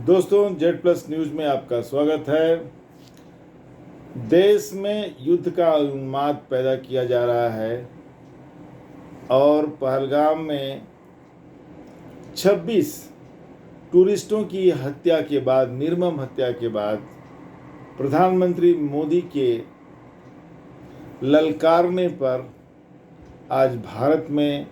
दोस्तों, Z plus news में आपका स्वागत है। देश में युद्ध का उन्माद पैदा किया जा रहा है और पहलगाम में 26 टूरिस्टों की हत्या के बाद, निर्मम हत्या के बाद, प्रधानमंत्री मोदी के ललकारने पर आज भारत में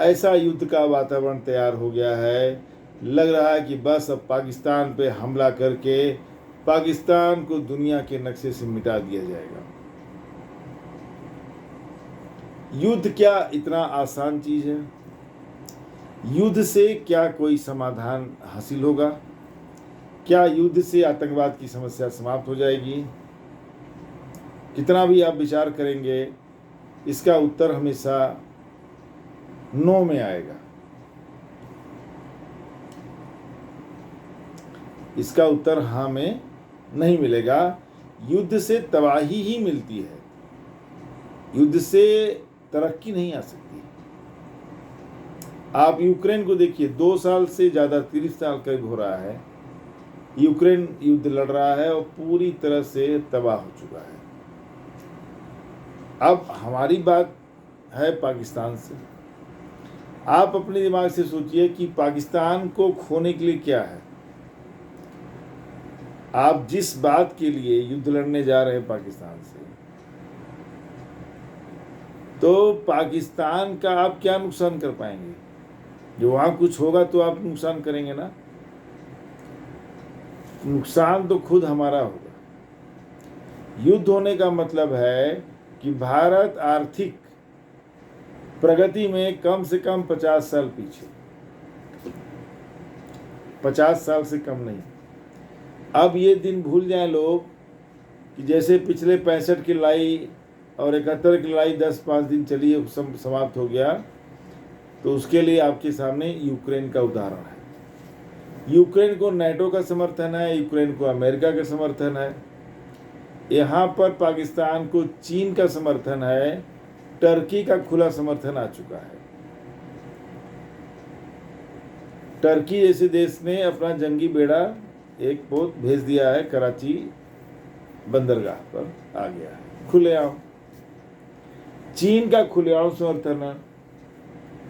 ऐसा युद्ध का वातावरण तैयार हो गया है। लग रहा है कि बस अब पाकिस्तान पे हमला करके पाकिस्तान को दुनिया के नक्शे से मिटा दिया जाएगा। युद्ध क्या इतना आसान चीज है? युद्ध से क्या कोई समाधान हासिल होगा? क्या युद्ध से आतंकवाद की समस्या समाप्त हो जाएगी? कितना भी आप विचार करेंगे, इसका उत्तर हमेशा नो में आएगा। इसका उत्तर हाँ में नहीं मिलेगा। युद्ध से तबाही ही मिलती है, युद्ध से तरक्की नहीं आ सकती। आप यूक्रेन को देखिए, 2 साल से ज़्यादा, 30 साल करीब हो रहा है यूक्रेन युद्ध लड़ रहा है और पूरी तरह से तबाह हो चुका है। अब हमारी बात है पाकिस्तान से। आप अपने दिमाग से सोचिए कि पाकिस्तान को खोने के लिए क्या है। आप जिस बात के लिए युद्ध लड़ने जा रहे हैं पाकिस्तान से, तो पाकिस्तान का आप क्या नुकसान कर पाएंगे? जो वहाँ कुछ होगा तो आप नुकसान करेंगे ना। नुकसान तो खुद हमारा होगा। युद्ध होने का मतलब है कि भारत आर्थिक प्रगति में कम से कम 50 साल पीछे, 50 साल से कम नहीं। अब ये दिन भूल जाएं लोग कि जैसे पिछले 65 की लड़ाई और 71 की लड़ाई 10-5 दिन चली, समाप्त हो गया। तो उसके लिए आपके सामने यूक्रेन का उदाहरण है। यूक्रेन को नाटो का समर्थन है, यूक्रेन को अमेरिका का समर्थन है। यहाँ पर पाकिस्तान को चीन का समर्थन है, टर्की का खुला समर्थन आ चुका है। टर्की जैसे देश ने अपना जंगी बेड़ा एक पोत भेज दिया है, कराची बंदरगाह पर आ गया है खुलेआम। चीन का खुलेआम समर्थन है।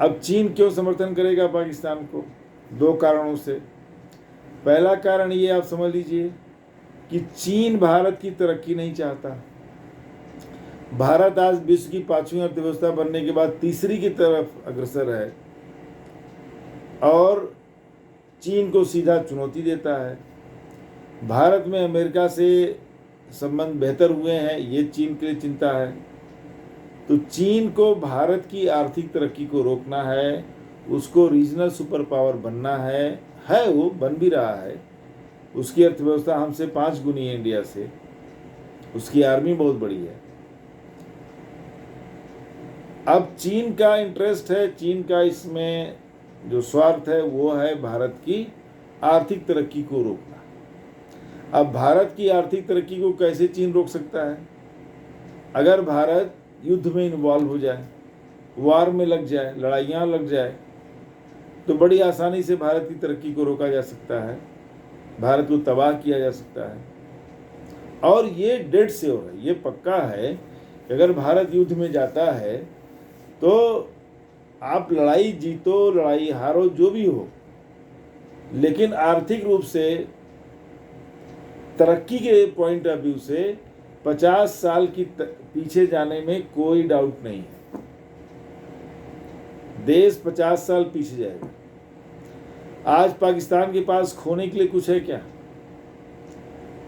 अब चीन क्यों समर्थन करेगा पाकिस्तान को? 2 कारणों से। पहला कारण ये आप समझ लीजिए कि चीन भारत की तरक्की नहीं चाहता। भारत आज विश्व की 5वीं अर्थव्यवस्था बनने के बाद 3री की तरफ अग्रसर है और चीन को सीधा चुनौती देता है। भारत में अमेरिका से संबंध बेहतर हुए हैं, ये चीन के लिए चिंता है। तो चीन को भारत की आर्थिक तरक्की को रोकना है, उसको रीजनल सुपर पावर बनना है वो बन भी रहा है। उसकी अर्थव्यवस्था हमसे 5 गुनी है इंडिया से, उसकी आर्मी बहुत बड़ी है। अब चीन का इंटरेस्ट है, चीन का इसमें जो स्वार्थ है वो है भारत की आर्थिक तरक्की को रोकना। अब भारत की आर्थिक तरक्की को कैसे चीन रोक सकता है? अगर भारत युद्ध में इन्वॉल्व हो जाए, वार में लग जाए, लड़ाइयाँ लग जाए, तो बड़ी आसानी से भारत की तरक्की को रोका जा सकता है, भारत को तबाह किया जा सकता है। और ये डेड श्योर है, ये पक्का है कि अगर भारत युद्ध में जाता है तो आप लड़ाई जीतो, लड़ाई हारो, जो भी हो, लेकिन आर्थिक रूप से तरक्की के पॉइंट ऑफ व्यू से 50 साल की पीछे जाने में कोई डाउट नहीं है। देश 50 साल पीछे जाएगा। आज पाकिस्तान के पास खोने के लिए कुछ है क्या?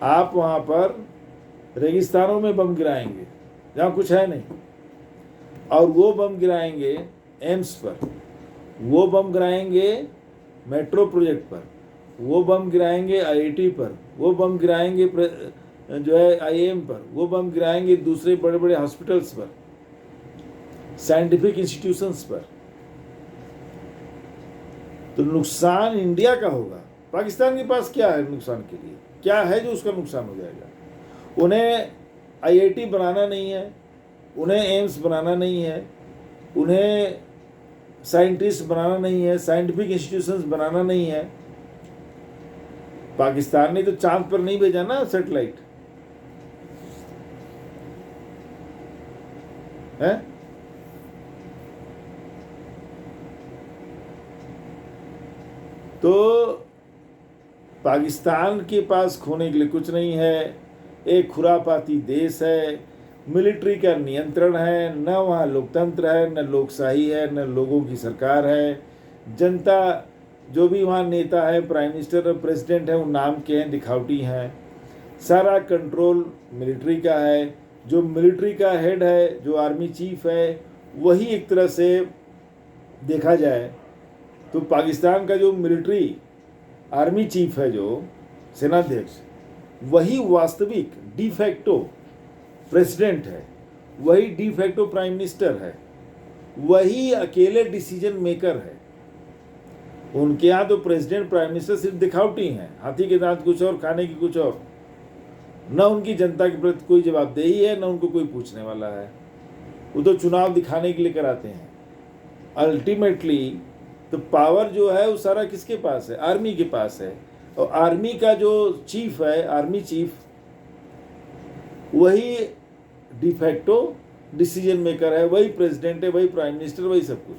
आप वहां पर रेगिस्तानों में बम गिराएंगे जहां कुछ है नहीं, और वो बम गिराएंगे एम्स पर, वो बम गिराएंगे मेट्रो प्रोजेक्ट पर, वो बम गिराएंगे आईआईटी पर, वो बम गिराएंगे जो है आईएम पर, वो बम गिराएंगे दूसरे बड़े बड़े हॉस्पिटल्स पर, साइंटिफिक इंस्टीट्यूशंस पर। तो नुकसान इंडिया का होगा। पाकिस्तान के पास क्या है नुकसान के लिए? क्या है जो उसका नुकसान हो जाएगा? उन्हें आईआईटी बनाना नहीं है, उन्हें एम्स बनाना नहीं है, उन्हें साइंटिस्ट बनाना नहीं है, साइंटिफिक इंस्टीट्यूशंस बनाना नहीं है। पाकिस्तान ने तो चांद पर नहीं भेजा ना सैटेलाइट है। तो पाकिस्तान के पास खोने के लिए कुछ नहीं है, एक खुरापाती देश है, मिलिट्री का नियंत्रण है, न वहाँ लोकतंत्र है, न लोकशाही है, न लोगों की सरकार है। जनता, जो भी वहाँ नेता है, प्राइम मिनिस्टर और प्रेसिडेंट है, वो नाम के हैं, दिखावटी हैं। सारा कंट्रोल मिलिट्री का है। जो मिलिट्री का हेड है, जो आर्मी चीफ है, वही एक तरह से देखा जाए तो पाकिस्तान का जो मिलिट्री आर्मी चीफ है, जो सेनाध्यक्ष, वही वास्तविक डिफैक्टो प्रेसिडेंट है, वही डिफैक्टो प्राइम मिनिस्टर है, वही अकेले डिसीजन मेकर है। उनके यहाँ तो प्रेसिडेंट प्राइम मिनिस्टर सिर्फ दिखावटी हैं, हाथी के दांत कुछ और, खाने की कुछ और। न उनकी जनता के प्रति कोई जवाबदेही है, न उनको कोई पूछने वाला है। वो तो चुनाव दिखाने के लिए कराते हैं। अल्टीमेटली तो पावर जो है वो सारा किसके पास है? आर्मी के पास है। और आर्मी का जो चीफ है, आर्मी चीफ, वही डिफैक्टो डिसीजन मेकर है, वही प्रेसिडेंट है, वही प्राइम मिनिस्टर, वही सब कुछ।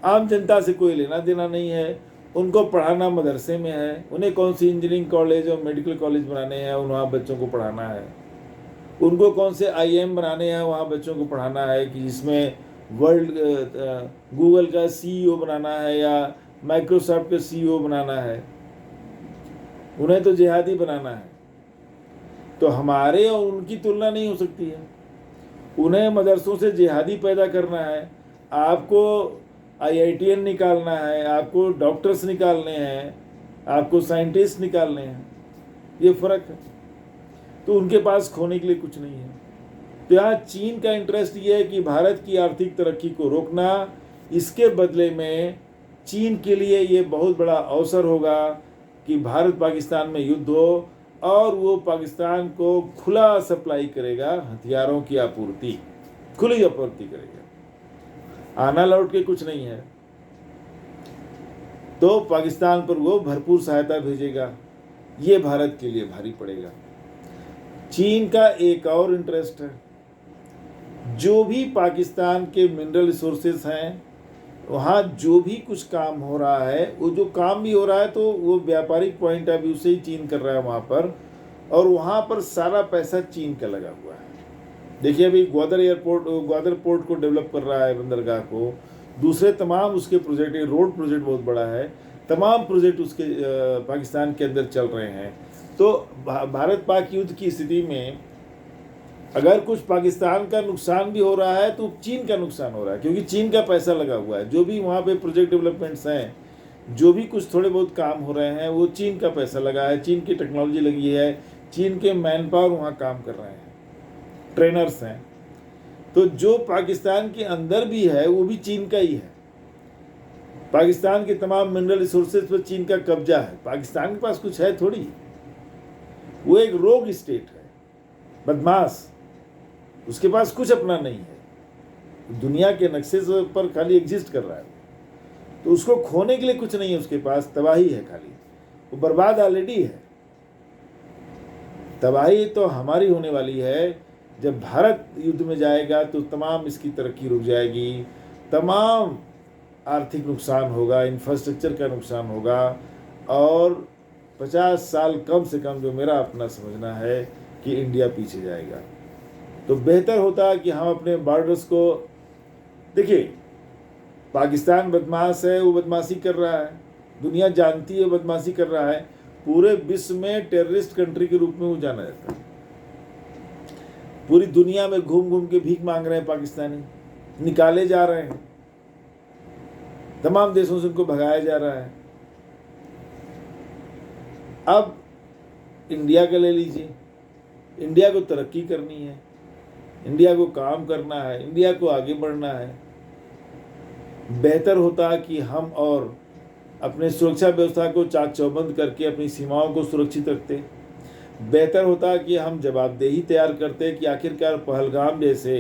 आम जनता से कोई लेना देना नहीं है। उनको पढ़ाना मदरसे में है, उन्हें कौन सी इंजीनियरिंग कॉलेज और मेडिकल कॉलेज बनाने हैं, वहाँ बच्चों को पढ़ाना है। उनको कौन से IIM बनाने हैं, वहाँ बच्चों को पढ़ाना है कि जिसमें वर्ल्ड गूगल का CEO बनाना है या माइक्रोसॉफ्ट का CEO बनाना है। उन्हें तो जिहादी बनाना है। तो हमारे और उनकी तुलना नहीं हो सकती है। उन्हें मदरसों से जिहादी पैदा करना है, आपको IITN निकालना है, आपको डॉक्टर्स निकालने हैं, आपको साइंटिस्ट निकालने हैं। ये फ़र्क है। तो उनके पास खोने के लिए कुछ नहीं है। तो यहाँ चीन का इंटरेस्ट ये है कि भारत की आर्थिक तरक्की को रोकना। इसके बदले में चीन के लिए ये बहुत बड़ा अवसर होगा कि भारत पाकिस्तान में युद्ध हो और वो पाकिस्तान को खुला सप्लाई करेगा, हथियारों की आपूर्ति, खुली आपूर्ति करेगा, आना लौट के कुछ नहीं है। तो पाकिस्तान पर वो भरपूर सहायता भेजेगा। ये भारत के लिए भारी पड़ेगा। चीन का एक और इंटरेस्ट है, जो भी पाकिस्तान के मिनरल रिसोर्सेज हैं, वहाँ जो भी कुछ काम हो रहा है, वो जो काम भी हो रहा है तो वो व्यापारिक पॉइंट ऑफ व्यू से ही चीन कर रहा है वहाँ पर, और वहाँ पर सारा पैसा चीन का लगा हुआ है। देखिए अभी ग्वादर पोर्ट को डेवलप कर रहा है, बंदरगाह को, दूसरे तमाम उसके प्रोजेक्ट, रोड प्रोजेक्ट बहुत बड़ा है, तमाम प्रोजेक्ट उसके पाकिस्तान के अंदर चल रहे हैं। तो भारत पाक युद्ध की स्थिति में अगर कुछ पाकिस्तान का नुकसान भी हो रहा है तो चीन का नुकसान हो रहा है, क्योंकि चीन का पैसा लगा हुआ है। जो भी वहाँ पे प्रोजेक्ट डेवलपमेंट्स हैं, जो भी कुछ थोड़े बहुत काम हो रहे हैं, वो चीन का पैसा लगा है, चीन की टेक्नोलॉजी लगी है, चीन के मैन पावर वहाँ काम कर रहे हैं, ट्रेनर्स हैं। तो जो पाकिस्तान के अंदर भी है वो भी चीन का ही है। पाकिस्तान के तमाम मिनरल रिसोर्सेज पर चीन का कब्जा है। पाकिस्तान के पास कुछ है थोड़ी, वो एक रोग स्टेट है, बदमाश, उसके पास कुछ अपना नहीं है, दुनिया के नक्शे पर खाली एग्जिस्ट कर रहा है। तो उसको खोने के लिए कुछ नहीं है उसके पास, तबाही है खाली, वो बर्बाद ऑलरेडी है। तबाही तो हमारी होने वाली है। जब भारत युद्ध में जाएगा तो तमाम इसकी तरक्की रुक जाएगी, तमाम आर्थिक नुकसान होगा, इंफ्रास्ट्रक्चर का नुकसान होगा, और 50 साल कम से कम, जो मेरा अपना समझना है, कि इंडिया पीछे जाएगा। तो बेहतर होता कि हम अपने बॉर्डर्स को, देखिए पाकिस्तान बदमाश है, वो बदमाशी कर रहा है, दुनिया जानती है बदमाशी कर रहा है, पूरे विश्व में टेररिस्ट कंट्री के रूप में वो जाना जाता है। पूरी दुनिया में घूम घूम के भीख मांग रहे हैं पाकिस्तानी, निकाले जा रहे हैं, तमाम देशों से उनको भगाया जा रहा है। अब इंडिया का ले लीजिए, इंडिया को तरक्की करनी है, इंडिया को काम करना है, इंडिया को आगे बढ़ना है। बेहतर होता कि हम और अपने सुरक्षा व्यवस्था को चाक चौबंद करके अपनी सीमाओं को सुरक्षित रखते। बेहतर होता कि हम जवाबदेही तैयार करते कि आखिरकार पहलगाम जैसे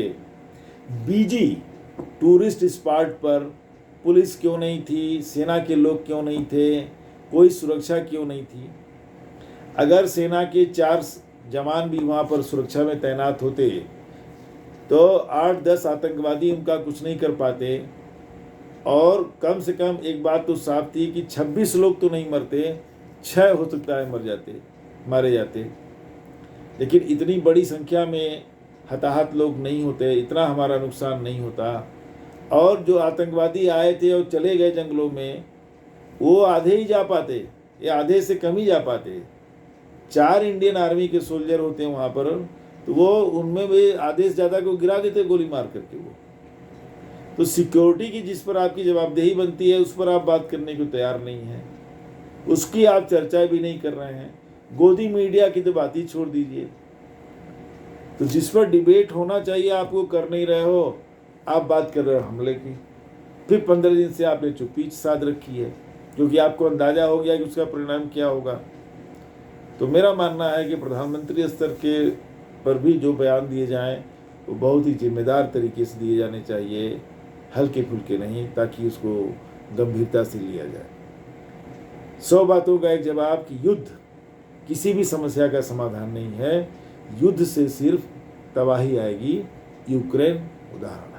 बीजी टूरिस्ट स्पॉट पर पुलिस क्यों नहीं थी, सेना के लोग क्यों नहीं थे, कोई सुरक्षा क्यों नहीं थी? अगर सेना के 4 जवान भी वहाँ पर सुरक्षा में तैनात होते तो 8-10 आतंकवादी उनका कुछ नहीं कर पाते। और कम से कम एक बात तो साफ थी कि 26 लोग तो नहीं मरते, 6 हो सकता है मारे जाते। लेकिन इतनी बड़ी संख्या में हताहत लोग नहीं होते, इतना हमारा नुकसान नहीं होता। और जो आतंकवादी आए थे और चले गए जंगलों में, वो आधे ही जा पाते या आधे से कम ही जा पाते। 4 इंडियन आर्मी के सोल्जर होते हैं वहाँ पर, तो वो उनमें भी आधे से ज़्यादा को गिरा देते गोली मार करके। वो तो सिक्योरिटी की जिस पर आपकी जवाबदेही बनती है उस पर आप बात करने को तैयार नहीं है, उसकी आप चर्चा भी नहीं कर रहे हैं। गोदी मीडिया की तो बात ही छोड़ दीजिए। तो जिस पर डिबेट होना चाहिए आपको कर नहीं रहे हो, आप बात कर रहे हो हमले की। फिर 15 दिन से आपने चुप्पी साध रखी है, क्योंकि आपको अंदाजा हो गया कि उसका परिणाम क्या होगा। तो मेरा मानना है कि प्रधानमंत्री स्तर के पर भी जो बयान दिए जाएं वो बहुत ही जिम्मेदार तरीके से दिए जाने चाहिए, हल्के फुल्के नहीं, ताकि उसको गंभीरता से लिया जाए। 100 बातों का एक जवाब कि युद्ध किसी भी समस्या का समाधान नहीं है, युद्ध से सिर्फ तबाही आएगी। यूक्रेन उदाहरण।